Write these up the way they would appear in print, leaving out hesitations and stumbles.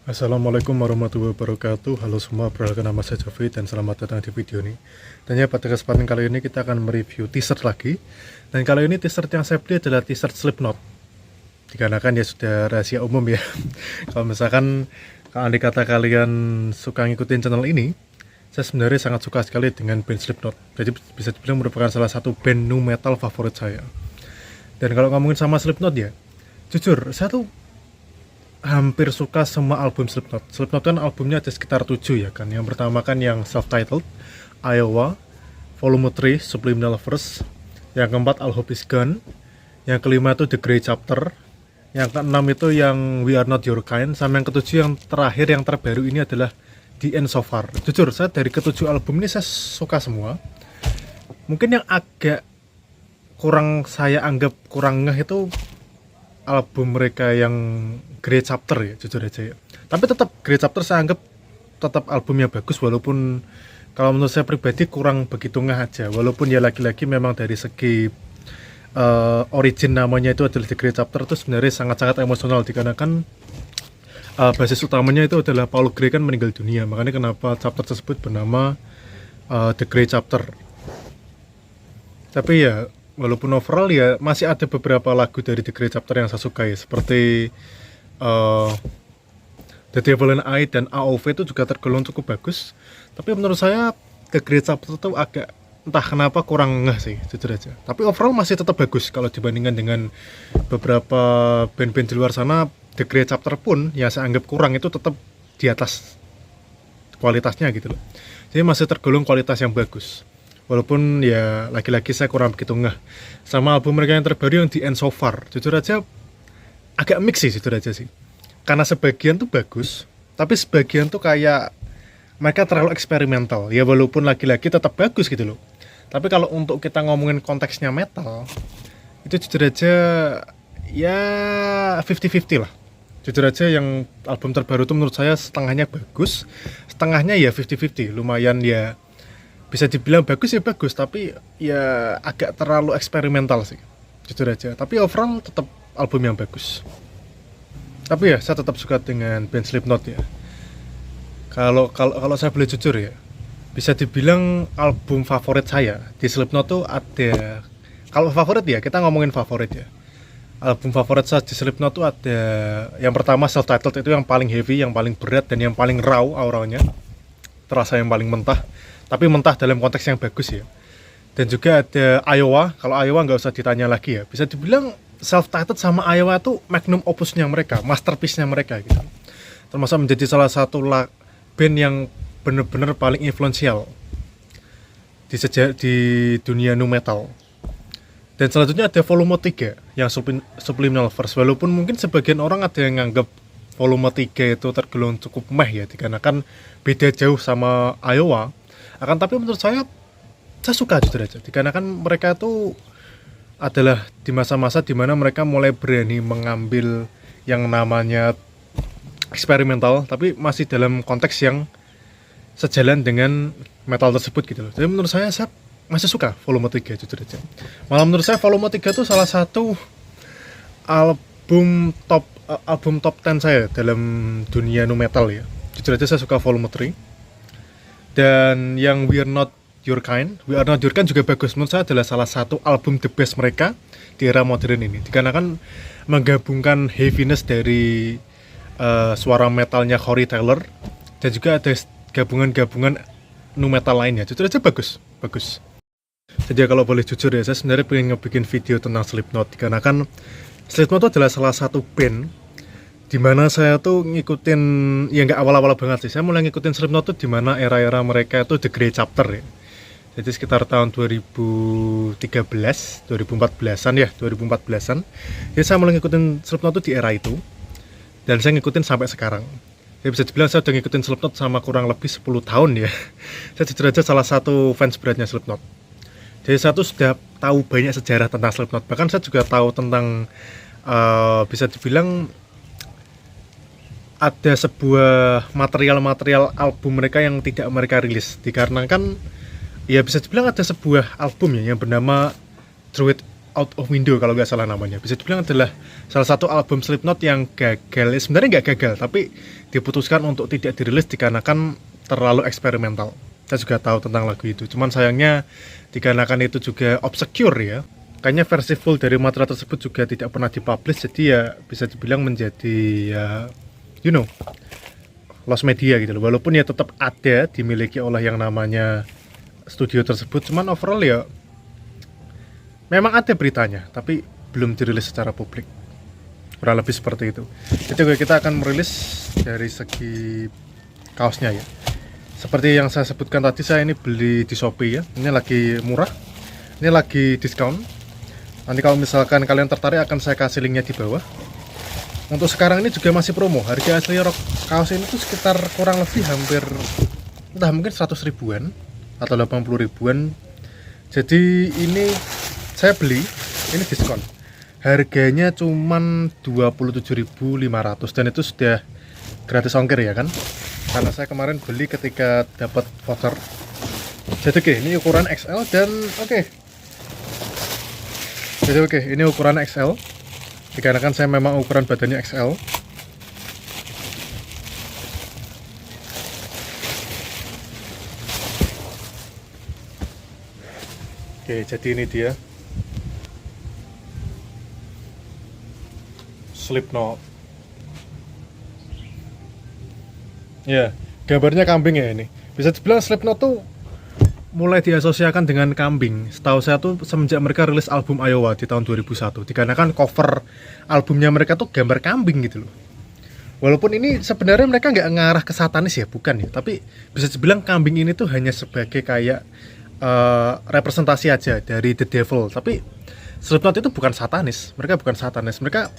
Assalamualaikum warahmatullahi wabarakatuh. Halo semua, perkenalkan nama saya Jovi dan selamat datang di video ini. Dan ya, pada kesempatan kali ini kita akan mereview t-shirt lagi. Dan kali ini t-shirt yang saya beli adalah t-shirt Slipknot. Dikarenakan ya sudah rahasia umum ya. Kalau misalkan kalau andai kata kalian suka ngikutin channel ini, saya sebenarnya sangat suka sekali dengan band Slipknot. Jadi bisa dibilang merupakan salah satu band nu metal favorit saya. Dan kalau ngomongin sama Slipknot ya, jujur saya tuh hampir suka semua album Slipknot. Slipknot kan albumnya ada sekitar 7 ya kan. Yang pertama kan yang self-titled, Iowa, Volume 3, Subliminal Verse. Yang keempat, All Hope Is Gone. Yang kelima itu The Grey Chapter. Yang keenam itu yang We Are Not Your Kind. Sama yang ketujuh yang terakhir, yang terbaru ini adalah The End So Far. Jujur, saya dari ketujuh album ini saya suka semua. Mungkin yang agak saya anggap kurang ngeh itu album mereka yang Grey Chapter ya, jujur aja ya. Tapi tetap Grey Chapter saya anggap tetap albumnya bagus, walaupun kalau menurut saya pribadi kurang begitu ngeh aja. Walaupun ya lagi-lagi memang dari segi origin namanya itu adalah The Grey Chapter, itu sebenarnya sangat-sangat emosional dikarenakan basis utamanya itu adalah Paul Gray kan meninggal dunia. Makanya kenapa chapter tersebut bernama The Grey Chapter. Tapi ya walaupun overall ya masih ada beberapa lagu dari The Grey Chapter yang saya sukai, seperti The Devil and I dan AOV itu juga tergolong cukup bagus. Tapi menurut saya The Grey Chapter itu agak entah kenapa kurang ngeh sih, jujur aja. Tapi overall masih tetap bagus kalau dibandingkan dengan beberapa band-band di luar sana. The Grey Chapter pun yang saya anggap kurang itu tetap di atas kualitasnya gitu loh. Jadi masih tergolong kualitas yang bagus. Walaupun ya lagi-lagi saya kurang begitu ngeh sama album mereka yang terbaru yang The End So Far. Jujur aja agak mix sih, jujur aja sih. Karena sebagian tuh bagus, tapi sebagian tuh kayak mereka terlalu eksperimental. Ya walaupun lagi-lagi tetap bagus gitu loh. Tapi kalau untuk kita ngomongin konteksnya metal, itu jujur aja ya 50-50 lah. Jujur aja yang album terbaru tuh menurut saya setengahnya bagus, setengahnya ya 50-50. Lumayan ya, bisa dibilang bagus ya bagus, tapi ya agak terlalu eksperimental sih, jujur aja. Tapi overall tetap album yang bagus. Tapi ya saya tetap suka dengan band Slipknot ya. Kalau saya boleh jujur ya, bisa dibilang album favorit saya di Slipknot tuh ada. Kalau favorit ya, kita ngomongin favorit ya. Album favorit saya di Slipknot tuh ada yang pertama self-titled, itu yang paling heavy, yang paling berat dan yang paling raw auranya. Terasa yang paling mentah, tapi mentah dalam konteks yang bagus ya. Dan juga ada Iowa. Kalau Iowa nggak usah ditanya lagi ya, bisa dibilang self-titled sama Iowa tuh magnum opusnya mereka, masterpiece-nya mereka gitu. Termasuk menjadi salah satu band yang bener-bener paling influential di dunia nu metal. Dan selanjutnya ada volume 3 yang Subliminal Verse. Walaupun mungkin sebagian orang ada yang nganggap volume 3 itu tergolong cukup meh ya, dikarenakan beda jauh sama Iowa. Tapi menurut saya suka jujur aja, dikarenakan mereka tuh adalah di masa-masa dimana mereka mulai berani mengambil yang namanya eksperimental, tapi masih dalam konteks yang sejalan dengan metal tersebut gitu loh. Jadi menurut saya masih suka volume 3 jujur aja. Malah menurut saya volume 3 itu salah satu album top 10 saya dalam dunia nu metal ya. Jujur aja saya suka volume 3. Dan yang We Are Not Your Kind juga bagus. Menurut saya adalah salah satu album the best mereka di era modern ini. Dikarenakan menggabungkan heaviness dari suara metalnya Corey Taylor dan juga ada gabungan nu metal lainnya. Jujur aja bagus. Jadi kalau boleh jujur ya, saya sebenarnya pengen ngebikin video tentang Slipknot, dikarenakan Slipknot itu adalah salah satu band dimana saya tuh ngikutin, ya nggak awal-awal banget sih, saya mulai ngikutin Slipknot tuh dimana era-era mereka itu The Grey Chapter ya. Jadi sekitar tahun 2014-an ya, 2014-an. Jadi saya mulai ngikutin Slipknot tuh di era itu, dan saya ngikutin sampai sekarang. Ya bisa dibilang saya udah ngikutin Slipknot sama kurang lebih 10 tahun ya. Saya jujur aja salah satu fans beratnya Slipknot. Jadi saya tuh sudah tahu banyak sejarah tentang Slipknot. Bahkan saya juga tahu tentang bisa dibilang ada sebuah material album mereka yang tidak mereka rilis, dikarenakan ya bisa dibilang ada sebuah album ya yang bernama Druid Out of Window kalau nggak salah namanya. Bisa dibilang adalah salah satu album Slipknot yang gagal. Sebenarnya nggak gagal, tapi diputuskan untuk tidak dirilis dikarenakan terlalu eksperimental. Saya juga tahu tentang lagu itu. Cuman sayangnya dikarenakan itu juga obscure ya. Kayaknya versi full dari material tersebut juga tidak pernah dipublish. Jadi ya bisa dibilang menjadi ya you know lost media gitu loh. Walaupun ya tetap ada dimiliki oleh yang namanya studio tersebut, cuman overall ya memang ada beritanya, tapi belum dirilis secara publik. Kurang lebih seperti itu. Jadi kita akan merilis dari segi kaosnya ya. Seperti yang saya sebutkan tadi, saya ini beli di Shopee ya. Ini lagi murah, ini lagi diskon. Nanti kalau misalkan kalian tertarik akan saya kasih linknya di bawah. Untuk sekarang ini juga masih promo. Harga asli rok kaos ini tuh sekitar kurang lebih hampir entah mungkin 100 ribuan atau 80 ribuan. Jadi ini saya beli, ini diskon. Harganya cuman 27.500 dan itu sudah gratis ongkir ya kan? Karena saya kemarin beli ketika dapat voucher. Jadi oke, ini ukuran XL dan oke. Jadi oke, ini ukuran XL. Dikarenakan saya memang ukuran badannya XL. Oke, jadi ini dia Slipknot. Ya, gambarnya kambing ya ini. Bisa dibilang Slipknot tuh mulai diasosiasikan dengan kambing. Setahu saya tuh semenjak mereka rilis album Iowa di tahun 2001. Dikarenakan cover albumnya mereka tuh gambar kambing gitu loh. Walaupun ini sebenarnya mereka nggak ngarah ke satanis ya, bukan ya. Tapi bisa dibilang kambing ini tuh hanya sebagai kayak representasi aja dari The Devil. Tapi Slipknot itu bukan satanis. Mereka bukan satanis. Mereka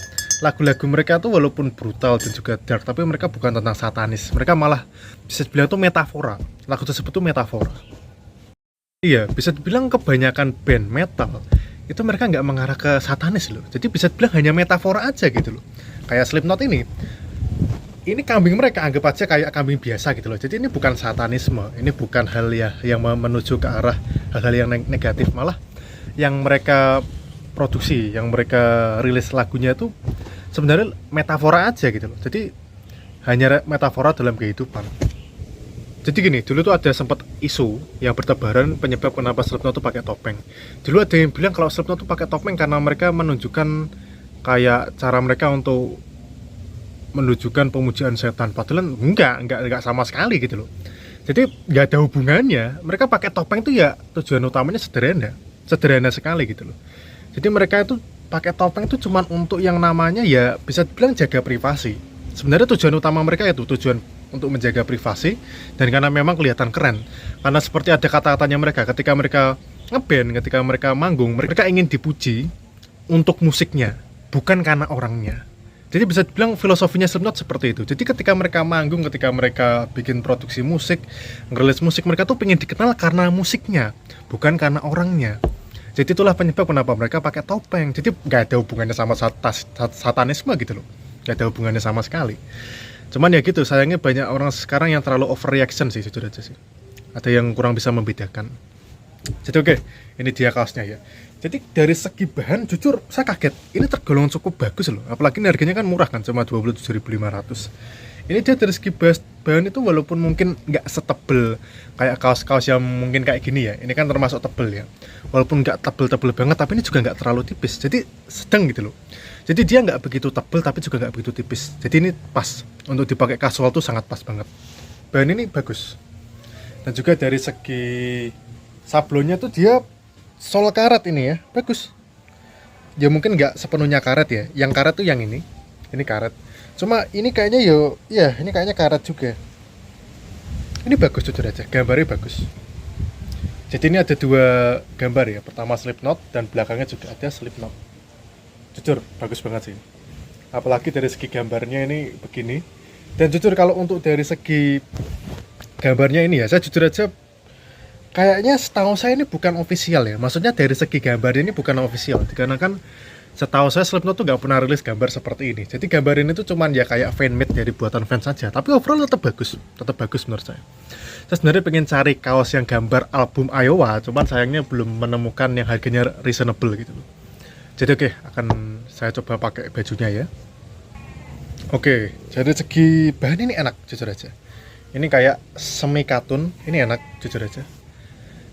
lagu-lagu mereka tuh walaupun brutal dan juga dark, tapi mereka bukan tentang satanis. Mereka malah bisa dibilang tuh metafora. Lagu tersebut tuh metafora. Iya, bisa dibilang kebanyakan band metal itu mereka nggak mengarah ke satanis loh. Jadi bisa dibilang hanya metafora aja gitu loh. Kayak Slipknot ini kambing mereka anggap aja kayak kambing biasa gitu loh. Jadi ini bukan satanisme, ini bukan hal ya yang menuju ke arah hal-hal yang negatif. Malah yang mereka produksi, yang mereka rilis lagunya itu sebenarnya metafora aja gitu loh. Jadi hanya metafora dalam kehidupan. Jadi gini, dulu tuh ada sempat isu yang bertebaran penyebab kenapa Slipknot tuh pakai topeng. Dulu ada yang bilang kalau Slipknot tuh pakai topeng karena mereka menunjukkan kayak cara mereka untuk menunjukkan pemujaan setan. Padahal enggak sama sekali gitu loh. Jadi nggak ada hubungannya. Mereka pakai topeng tuh ya tujuan utamanya sederhana sekali gitu loh. Jadi mereka itu pakai topeng tuh cuman untuk yang namanya ya bisa dibilang jaga privasi. Sebenarnya tujuan utama mereka itu tujuan untuk menjaga privasi dan karena memang kelihatan keren. Karena seperti ada kata-katanya mereka ketika mereka ngeband, ketika mereka manggung, mereka ingin dipuji untuk musiknya, bukan karena orangnya. Jadi bisa dibilang filosofinya Slipknot seperti itu. Jadi ketika mereka manggung, ketika mereka bikin produksi musik, ngerilis musik, mereka tuh pengen dikenal karena musiknya, bukan karena orangnya. Jadi itulah penyebab kenapa mereka pakai topeng. Jadi nggak ada hubungannya sama satanisme gitu loh. Nggak ada hubungannya sama sekali. Cuman ya gitu, sayangnya banyak orang sekarang yang terlalu overreaction sih, jujur aja sih. Ada yang kurang bisa membedakan. Jadi oke, ini dia kaosnya ya. Jadi dari segi bahan, jujur saya kaget. Ini tergolong cukup bagus loh. Apalagi ini harganya kan murah kan, cuma 27.500. Ini dia dari segi bahan itu walaupun mungkin nggak setebel kayak kaos-kaos yang mungkin kayak gini ya. Ini kan termasuk tebel ya. Walaupun nggak tebel-tebel banget, tapi ini juga nggak terlalu tipis. Jadi sedang gitu loh. Jadi dia nggak begitu tebel tapi juga nggak begitu tipis. Jadi ini pas untuk dipakai casual tuh sangat pas banget. Bahan ini bagus. Dan juga dari segi sablonnya tuh dia sol karet ini ya, bagus. Ya mungkin nggak sepenuhnya karet ya. Yang karet tuh yang ini karet. Cuma ini kayaknya ini kayaknya karet juga. Ini bagus jujur aja, gambarnya bagus. Jadi ini ada dua gambar ya. Pertama Slipknot dan belakangnya juga ada Slipknot. Jujur bagus banget sih. Apalagi dari segi gambarnya ini begini. Dan jujur kalau untuk dari segi gambarnya ini ya, saya jujur aja kayaknya setahu saya ini bukan official ya. Maksudnya dari segi gambar ini bukan official. Dikarenakan setahu saya Slipknot tuh gak pernah rilis gambar seperti ini. Jadi gambar ini tuh cuman ya kayak fan-made dari buatan fans saja. Tapi overall tetap bagus menurut saya. Saya sebenarnya pengen cari kaos yang gambar album Iowa, cuman sayangnya belum menemukan yang harganya reasonable gitu loh. Jadi oke, akan saya coba pakai bajunya ya. Oke, jadi segi bahan ini enak jujur aja. Ini kayak semi katun, ini enak jujur aja.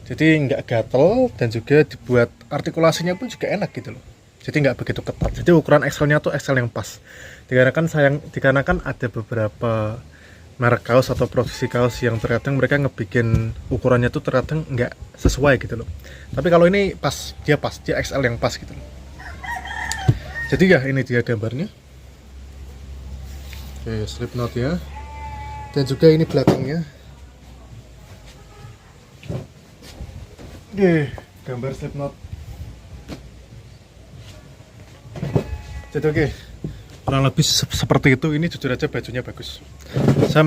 Jadi nggak gatel dan juga dibuat artikulasinya pun juga enak gitu loh. Jadi nggak begitu ketat. Jadi ukuran XL-nya tuh XL yang pas. Dikarenakan ada beberapa merek kaos atau produksi kaos yang terkadang mereka ngebikin ukurannya tuh terkadang nggak sesuai gitu loh. Tapi kalau ini pas, dia XL yang pas gitu loh. Jadi ya ini dia gambarnya. Oke, slip knot ya. Dan juga ini belakangnya. Oke, gambar slip knot. Jadi oke, kurang lebih seperti itu. Ini jujur aja bajunya bagus. Saya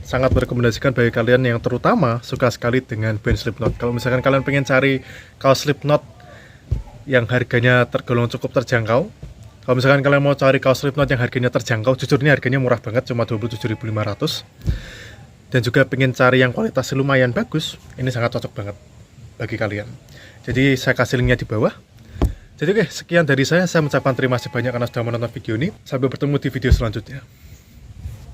sangat merekomendasikan bagi kalian yang terutama suka sekali dengan band Slipknot. Kalau misalkan kalian pengen cari kaos Slipknot yang harganya tergolong cukup terjangkau, kalau misalkan kalian mau cari kaos Slipknot yang harganya terjangkau, jujur ini harganya murah banget, cuma 27.500. Dan juga pengen cari yang kualitasnya lumayan bagus, ini sangat cocok banget bagi kalian. Jadi saya kasih linknya di bawah. Jadi oke, sekian dari saya mengucapkan terima kasih banyak karena sudah menonton video ini. Sampai bertemu di video selanjutnya.